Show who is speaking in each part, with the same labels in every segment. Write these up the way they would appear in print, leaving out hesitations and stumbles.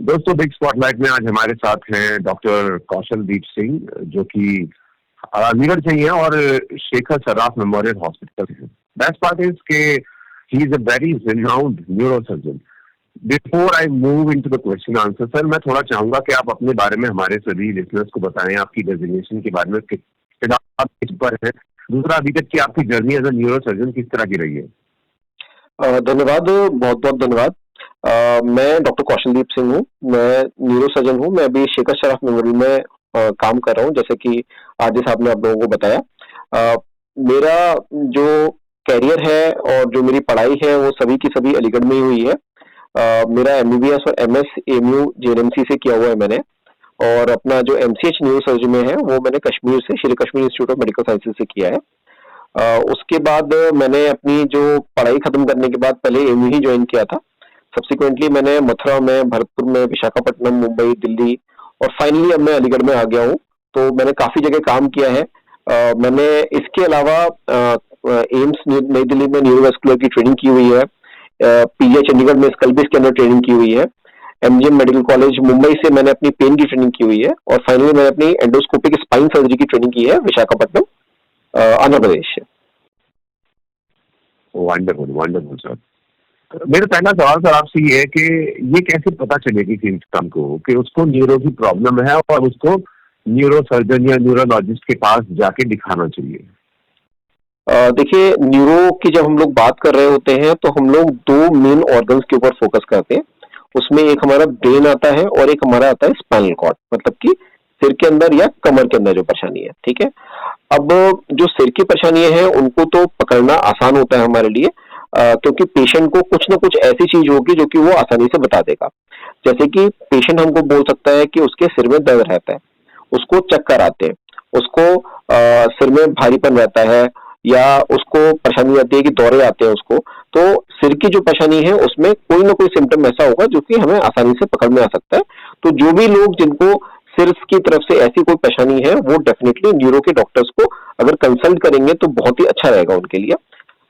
Speaker 1: दोस्तों, big spotlight में आज हमारे साथ हैं डॉक्टर कौशलदीप सिंह, जो कि अलीगढ़ से ही है और शेखर सर्राफ मेमोरियल हॉस्पिटल से। बेस्ट पार्ट इज के he is a very renowned neurosurgeon. Before I move into the question answer, sir, मैं थोड़ा चाहूंगा कि आप अपने बारे में हमारे सभी लिसनर्स को बताएं, आपकी डेजिग्नेशन के बारे में आप किस पर है। दूसरा, अभी तक की आपकी जर्नी एज अ न्यूरोसर्जन किस तरह की रही है।
Speaker 2: धन्यवाद, बहुत बहुत धन्यवाद। मैं डॉक्टर कौशलदीप सिंह हूँ। मैं न्यूरो सर्जन हूँ। मैं अभी शेखर शराफ मेमोरियल में काम कर रहा हूँ, जैसे कि आरजे साहब ने आप लोगों को बताया। मेरा जो कैरियर है और जो मेरी पढ़ाई है वो सभी की सभी अलीगढ़ में ही हुई है। मेरा एमबीबीएस और एमएस एमयू जेएनएमसी से किया हुआ है मैंने। और अपना जो एमसीएच न्यूरो सर्जरी में है वो मैंने कश्मीर से, Shri Kashmir institute of medical sciences से किया है। उसके बाद मैंने अपनी जो पढ़ाई खत्म करने के बाद पहले एमयू ही ज्वाइन किया था। सब्सिक्वेंटली मैंने मथुरा में, भरतपुर में, विशाखापट्टनम, मुंबई, दिल्ली और फाइनली अब मैं अलीगढ़ में आ गया हूँ। तो मैंने काफी जगह काम किया है। मैंने इसके अलावा एम्स नई दिल्ली में न्यूरोवेस्कुलर की ट्रेनिंग की हुई है। पीजीआई चंडीगढ़ में स्कल्पिस के अंदर ट्रेनिंग की हुई है। एमजीएम मेडिकल कॉलेज मुंबई से मैंने अपनी पेन की ट्रेनिंग की हुई है। और फाइनली मैंने अपनी एंडोस्कोपिक स्पाइन सर्जरी की ट्रेनिंग की है Visakhapatnam, Andhra Pradesh.
Speaker 1: Wonderful wonderful sir. मेरा पहला सवाल सर आपसे ये है कि ये कैसे पता चलेगी सिस्टम को कि उसको न्यूरो की प्रॉब्लम है और उसको न्यूरो सर्जन या न्यूरोलॉजिस्ट के पास जाके दिखाना चाहिए।
Speaker 2: देखिए, न्यूरो की जब हम लोग बात कर रहे होते हैं तो हम लोग दो मेन ऑर्गन्स के ऊपर फोकस करते हैं। उसमें एक हमारा ब्रेन आता है और एक हमारा आता है स्पाइनल कॉर्ड, मतलब कि सिर के अंदर या कमर के अंदर जो परेशानी है। ठीक है। अब जो सिर की परेशानी है उनको तो पकड़ना आसान होता है हमारे लिए, क्योंकि पेशेंट को कुछ ना कुछ ऐसी चीज होगी जो कि वो आसानी से बता देगा। जैसे कि पेशेंट हमको बोल सकता है कि उसके सिर में दर्द रहता है, उसको चक्कर आते हैं, उसको सिर में भारीपन रहता है, या उसको परेशानी आती है कि दौरे आते हैं उसको। तो सिर की जो परेशानी है उसमें कोई ना कोई सिम्टम ऐसा होगा जो कि हमें आसानी से पकड़ में आ सकता है। तो जो भी लोग जिनको सिर की तरफ से ऐसी कोई परेशानी है वो डेफिनेटली न्यूरो के डॉक्टर्स को अगर कंसल्ट करेंगे तो बहुत ही अच्छा रहेगा उनके लिए।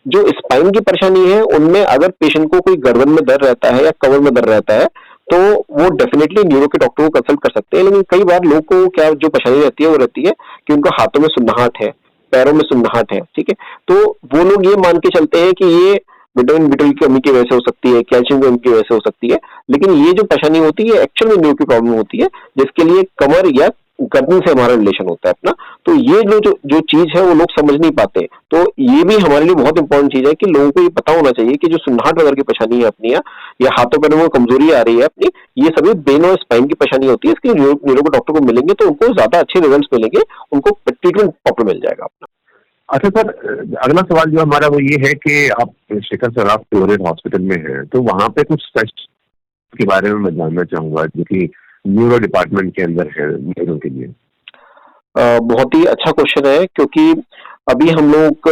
Speaker 2: जो स्पाइन की परेशानी है उनमें अगर पेशेंट को कोई गर्दन में दर्द रहता है या कमर में दर्द रहता है तो वो डेफिनेटली न्यूरो के डॉक्टर को कंसल्ट कर सकते हैं। लेकिन कई बार लोग को क्या जो परेशानी रहती है वो रहती है कि उनका हाथों में सुन्नाहट है, पैरों में सुन्नाहट है। ठीक है। तो वो लोग ये मान के चलते हैं कि ये विटामिन बी की कमी की वजह से हो सकती है, कैल्शियम की कमी की वजह से हो सकती है। लेकिन ये जो परेशानी होती है एक्चुअल में न्यूरो की प्रॉब्लम होती है, जिसके लिए कमर या गर्दन से हमारा रिलेशन होता है अपना। तो ये जो चीज है वो लोग समझ नहीं पाते। तो ये भी हमारे लिए बहुत इंपॉर्टेंट चीज है कि लोगों को ये पता होना चाहिए कि जो सुन्नाहट वगैरह की परेशानी है अपनी, या हाथों पैरों में कमजोरी आ रही है अपनी, ये सभी ब्रेन और स्पाइन की परेशानी होती है। इसके न्यूरो के डॉक्टर को मिलेंगे तो उनको ज्यादा अच्छे रिजल्ट मिलेंगे, उनको ट्रीटमेंट प्रॉपर मिल जाएगा अपना।
Speaker 1: अच्छा सर, अगला सवाल जो हमारा वो ये है कि आप शेखर सर्राफ मेमोरियल हॉस्पिटल में हैं, तो वहाँ पे कुछ टेस्ट के बारे में मैं जानना चाहूंगा जो कि न्यूरो डिपार्टमेंट के अंदर है न्यूरो के लिए।
Speaker 2: बहुत ही अच्छा क्वेश्चन है, क्योंकि अभी हम लोग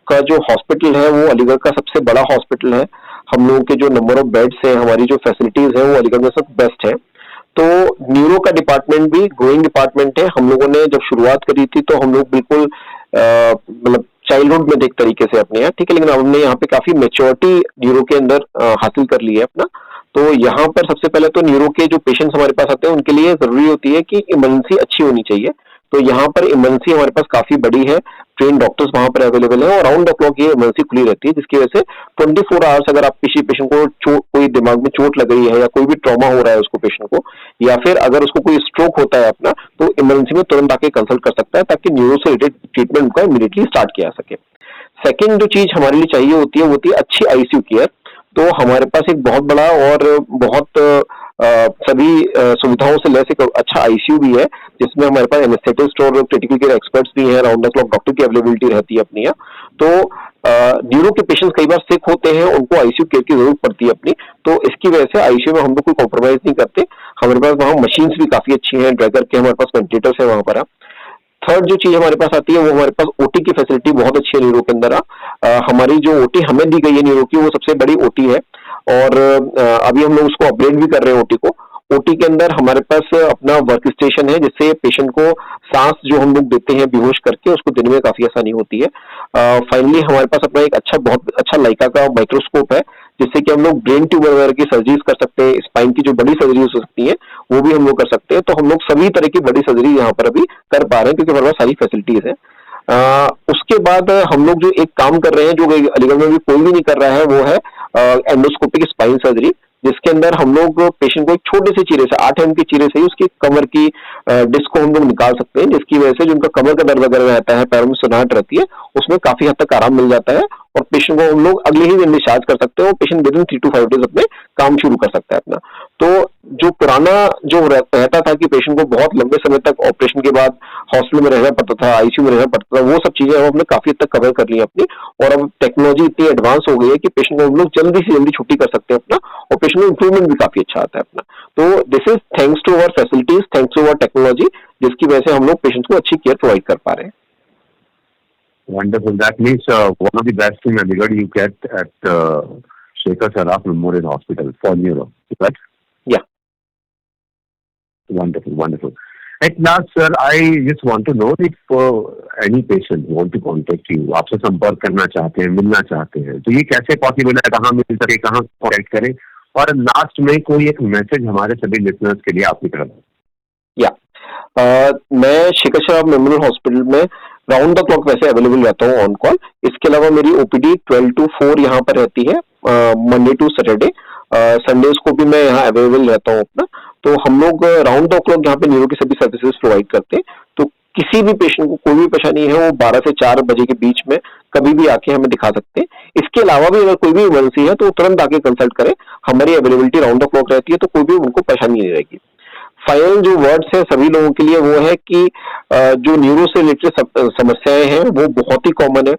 Speaker 2: का जो हॉस्पिटल है वो अलीगढ़ का सबसे बड़ा हॉस्पिटल है। हम लोगों के जो नंबर ऑफ बेड्स हैं, हमारी जो फैसिलिटीज है वो अलीगढ़ में सब बेस्ट है। तो न्यूरो का डिपार्टमेंट भी ग्रोइंग डिपार्टमेंट है। हम लोगों ने जब शुरुआत करी थी तो हम लोग बिल्कुल मतलब चाइल्डहुड में देख तरीके से अपने यहाँ, ठीक है, लेकिन हमने यहाँ पे काफी मेच्योरिटी न्यूरो के अंदर हासिल कर ली है अपना। तो यहाँ पर सबसे पहले तो न्यूरो के जो पेशेंट्स हमारे पास आते हैं उनके लिए जरूरी होती है कि इमरजेंसी अच्छी होनी चाहिए। तो यहाँ पर इमरजेंसी हमारे पास काफी बड़ी है, ट्रेन डॉक्टर्स वहां पर अवेलेबल है और राउंड द क्लॉक ये इमरजेंसी खुली रहती है, जिसकी वजह से 24 आवर्स अगर आप किसी पेशेंट को कोई दिमाग में चोट लग गई है या कोई भी ट्रॉमा हो रहा है उसको पेशेंट को, या फिर अगर उसको कोई स्ट्रोक होता है अपना, तो इमरजेंसी में तुरंत आके कंसल्ट कर सकता है ताकि न्यूरो से रिलेटेड ट्रीटमेंट उनका इमीडिएटली स्टार्ट किया जा सके। सेकेंड जो चीज हमारे लिए चाहिए होती है वो होती है अच्छी आईसीयू केयर। तो हमारे पास एक बहुत बड़ा और बहुत सभी सुविधाओं से लैस एक अच्छा आईसीयू भी है, जिसमें हमारे पास एनेस्थेटिस्ट और क्रिटिकल केयर एक्सपर्ट्स भी हैं। राउंड द क्लॉक डॉक्टर की अवेलेबिलिटी रहती है अपनी यहाँ। तो न्यूरो के पेशेंट्स कई बार सिक होते हैं, उनको आईसीयू केयर की जरूरत पड़ती है अपनी। तो इसकी वजह से आईसीयू में हम लोग कोई कॉम्प्रोमाइज नहीं करते। हमारे पास वहाँ मशीन्स भी काफी अच्छी हैं, ड्रैगर के हमारे पास वेंटिलेटर्स है वहां पर। थर्ड जो चीज हमारे पास आती है वो हमारे पास ओटी की फैसिलिटी बहुत अच्छी है न्यूरो के अंदर। हमारी जो ओटी हमें दी गई है न्यूरो की वो सबसे बड़ी ओटी है, और अभी हम लोग उसको अपग्रेड भी कर रहे हैं ओटी को। ओटी के अंदर हमारे पास अपना वर्क स्टेशन है, जिससे पेशेंट को सांस जो हम लोग देते हैं बेहोश करके उसको देने में काफी आसानी होती है। फाइनली हमारे पास अपना एक अच्छा बहुत अच्छा लाइका का माइक्रोस्कोप है, जिससे कि हम लोग ब्रेन ट्यूमर वगैरह की सर्जरीज कर सकते हैं, स्पाइन की जो बड़ी सर्जरी हो सकती है वो भी हम लोग कर सकते हैं। तो हम लोग सभी तरह की बड़ी सर्जरी यहाँ पर अभी कर पा रहे हैं क्योंकि हमारे पास सारी फैसिलिटीज है। उसके बाद हम लोग जो एक काम कर रहे हैं, जो अलीगढ़ में भी कोई भी नहीं कर रहा है, वो है एंडोस्कोपिक स्पाइन सर्जरी, जिसके अंदर हम लोग पेशेंट को एक छोटे से चीरे से 8 mm के चीरे से ही उसकी कमर की डिस्क को हम लोग निकाल सकते हैं, जिसकी वजह से जो उनका कमर का दर्द वगैरह रहता है, पैरों में सुनाहट रहती है, उसमें काफी हद तक आराम मिल जाता है और पेशेंट को हम लोग अगले ही दिन डिस्चार्ज कर सकते हैं और patient with in 3 to 5 days अपने काम शुरू कर सकता है अपना। तो जो पुराना जो रहता था कि पेशेंट को बहुत लंबे समय तक ऑपरेशन के बाद हॉस्पिटल में रहना पड़ता था, आईसीयू में रहना पड़ता था, वो सब चीजें हमने काफी हद तक कवर कर ली अपनी। और अब टेक्नोलॉजी इतनी एडवांस हो गई है कि पेशेंट को हम लोग जल्दी से जल्दी छुट्टी कर सकते हैं अपना, और पेशेंट को इंप्रूवमेंट भी काफी अच्छा आता है अपना। तो this is thanks to our facilities, thanks to our technology, जिसकी वजह से हम लोग पेशेंट को अच्छी केयर प्रोवाइड कर पा रहे हैं।
Speaker 1: Wonderful. That means one of the best in Aligarh you get at Shekhar Saraf Memorial Hospital for neuro, right?
Speaker 2: Yeah.
Speaker 1: Wonderful, wonderful. At last, sir, I just want to know if any patient want to contact you, आपसे संपर्क करना चाहते हैं, मिलना चाहते हैं, तो ये कैसे पॉसिबल है, कहाँ मिल सके, कहाँ कॉन्टेक्ट करें? और लास्ट में कोई एक मैसेज हमारे सभी लिसनर्स के लिए आपकी तरफ?
Speaker 2: या मैं शेखर सराफ मेमोरियल हॉस्पिटल में राउंड द क्लॉक वैसे अवेलेबल रहता हूँ ऑन कॉल। इसके अलावा मेरी ओपीडी 12 to 4 यहाँ पर रहती है, मंडे टू सैटरडे। संडेज को भी मैं यहाँ अवेलेबल रहता हूँ अपना। तो हम लोग राउंड द क्लॉक यहाँ पे न्यूरो की सभी सर्विसेज प्रोवाइड करते हैं। तो किसी भी पेशेंट को कोई भी परेशानी है, वो 12 से 4 बजे के बीच में कभी भी आके हमें दिखा सकते हैं। इसके अलावा भी अगर कोई भी इमरजेंसी है तो तुरंत आके कंसल्ट करें, हमारी अवेलेबिलिटी राउंड द क्लॉक रहती है, तो कोई भी उनको परेशानी नहीं रहेगी। फाइनल जो वर्ड्स है सभी लोगों के लिए वो है कि जो न्यूरो से रिलेटेड समस्याएं हैं वो बहुत ही कॉमन है।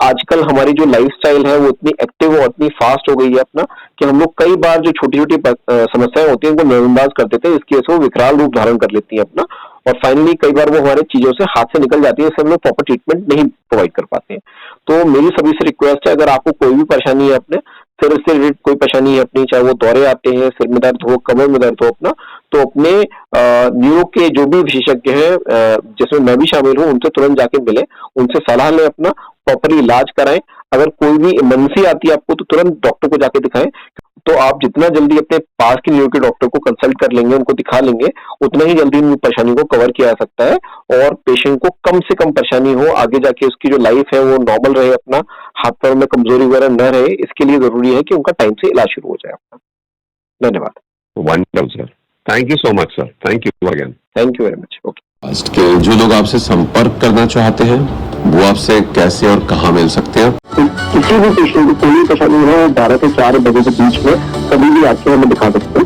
Speaker 2: आजकल हमारी जो लाइफस्टाइल है वो इतनी एक्टिव और इतनी फास्ट हो गई है अपना, कि हम लोग कई बार जो छोटी छोटी समस्याएं होती हैं उनको नजरअंदाज कर देते हैं, इसकी वजह से वो विकराल रूप धारण कर लेती है अपना, और फाइनली कई बार वो हमारे चीजों से हाथ से निकल जाती है, इससे हम लोग प्रॉपर ट्रीटमेंट नहीं प्रोवाइड कर पाते हैं। तो मेरी सभी से रिक्वेस्ट है, अगर आपको कोई भी परेशानी है अपने सिर से रिलेटेड कोई परेशानी है अपनी, चाहे वो दौरे आते हैं, सिर में दर्द हो, कमर में दर्द हो अपना, तो अपने न्यूरो के जो भी विशेषज्ञ हैं, जिसमें मैं भी शामिल हूँ, उनसे तुरंत जाके मिले, उनसे सलाह लें, अपना प्रॉपरली इलाज कराएं। अगर कोई भी इमरजेंसी आती है आपको तो तुरंत डॉक्टर को जाके दिखाएं। तो आप जितना जल्दी अपने पास के न्यूरो के डॉक्टर को कंसल्ट कर लेंगे, उनको दिखा लेंगे, उतना ही जल्दी उनकी परेशानी को कवर किया जा सकता है और पेशेंट को कम से कम परेशानी हो, आगे जाके उसकी जो लाइफ है वो नॉर्मल रहे, अपना हाथ पैर में कमजोरी वगैरह न रहे। इसके लिए जरूरी है कि उनका टाइम से इलाज शुरू हो जाए अपना। धन्यवाद।
Speaker 1: Wonderful sir, thank you so much sir, thank you again.
Speaker 2: Thank you very much. Okay.
Speaker 3: के जो लोग आपसे संपर्क करना चाहते हैं वो आपसे कैसे और कहाँ मिल सकते हैं?
Speaker 2: किसी भी पेशेंट को कोई भी परेशानी हो, 12 से 4 बजे के बीच में कभी भी आके हमें दिखा सकते हैं।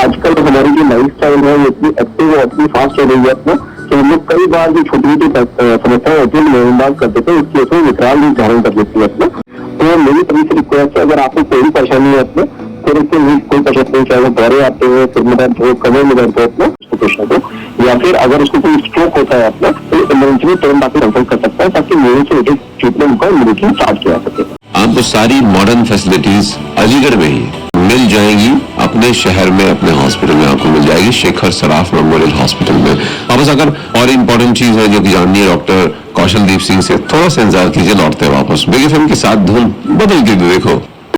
Speaker 2: आजकल हमारी जो लाइफस्टाइल है वो इतनी एक्टिव और इतनी फास्ट हो रही है अपना, कि हम लोग कई बार जो छोटी छोटी समस्याएं होती है नजरअंदाज कर देते हैं, इसकी वजह से विकराल रूप धारण कर लेती है अपना। तो मेरी सभी से रिक्वेस्ट है, अगर आपको कोई भी परेशानी है अपने सिर से कोई परेशानी नहीं, चाहे वो दौरे आते हैं, सिर में दर्द हो, कमर में दर्द हो अपना पेशेंट को, या फिर अगर उसको कोई स्ट्रोक होता है अपना, तो इमरजेंसी में तुरंत आकर कंसल्ट कर सकता है, ताकि न्यूरो से रिलेटेड ट्रीटमेंट का इमीडिएटली स्टार्ट किया जा सके।
Speaker 3: आपको सारी मॉडर्न फैसिलिटीज अलीगढ़ में ही मिल जाएंगी, अपने शहर में, अपने हॉस्पिटल में आपको मिल जाएगी, शेखर सराफ मेमोरियल हॉस्पिटल में। वापस अगर और इम्पोर्टेंट चीज है जो कि जाननी है डॉक्टर कौशलदीप सिंह से, थोड़ा सा इंतजार कीजिए, लौटते हैं वापस बिग एफएम के साथ धूम बदल के देखो।